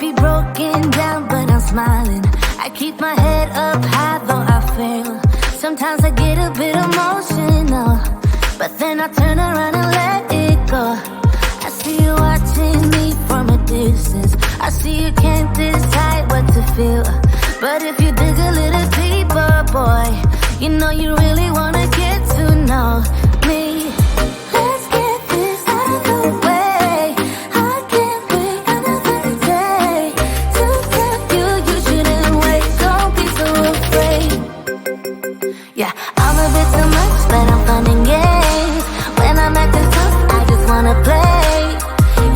be broken down, but I'm smiling. I keep my head up high, though I fail. Sometimes I get a bit emotional, but then I turn around and let it go. I see you watching me from a distance. I see you can't decide what to feel, but if you dig a little deeper, boy, you know you really wanna get to know me. Let's get this out of the way. I can't wait another day to tell you you shouldn't wait. Don't be so afraid. Yeah, I'm a bit too much, but I'm fun and games. When I'm acting tough, I just wanna play.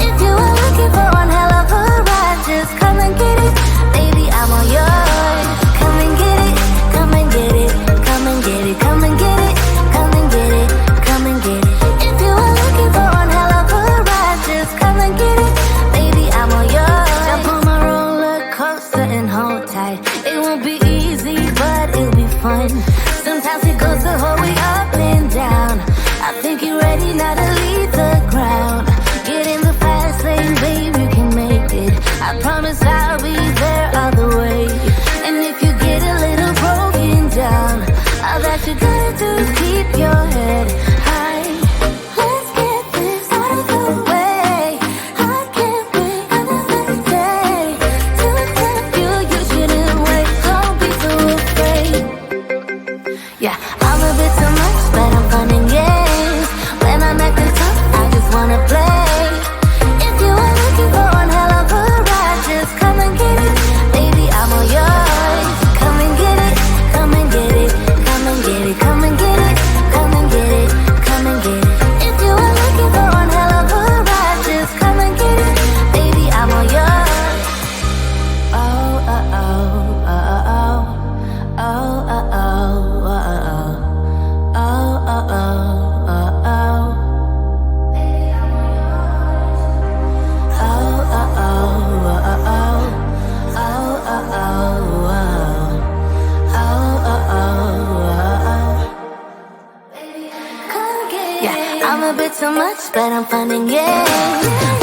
If you are looking for one hell of a ride, just come and get it. Baby, I'm all yours. Come and get it, come and get it, come and get it, come and get it, come and get it, come and get it. If you are looking for one hell of a ride, just come and get it. Baby, I'm all yours. Jump on my roller coaster and hold tight. It won't be easy, but it'll be fun. Sometimes it goes the whole way up and down. I think you're ready now to leave the ground. Get in the fast lane, babe, you can make it. I promise I'll be there all the way. And if you get a little broken down, all that you gotta do is keep your head high. Let's get this out of the way. I can't wait another day to tell you you shouldn't wait. Don't be so afraid. Yeah, I'm a bit too much, but I'm fun and games. When I'm acting tough, I just wanna play. If you are looking for one hell of a ride, just come and get it. Baby, I'm all yours. Come and get it, come and get it, come and get it, come and get it, come and get it, come and get it. If you are looking for one hell of a ride, just come and get it. Baby, I'm all yours. Oh, oh, oh, oh, oh, oh, oh, oh, oh, oh, oh, oh, oh. Yeah, I'm a bit too much, but I'm fun and games.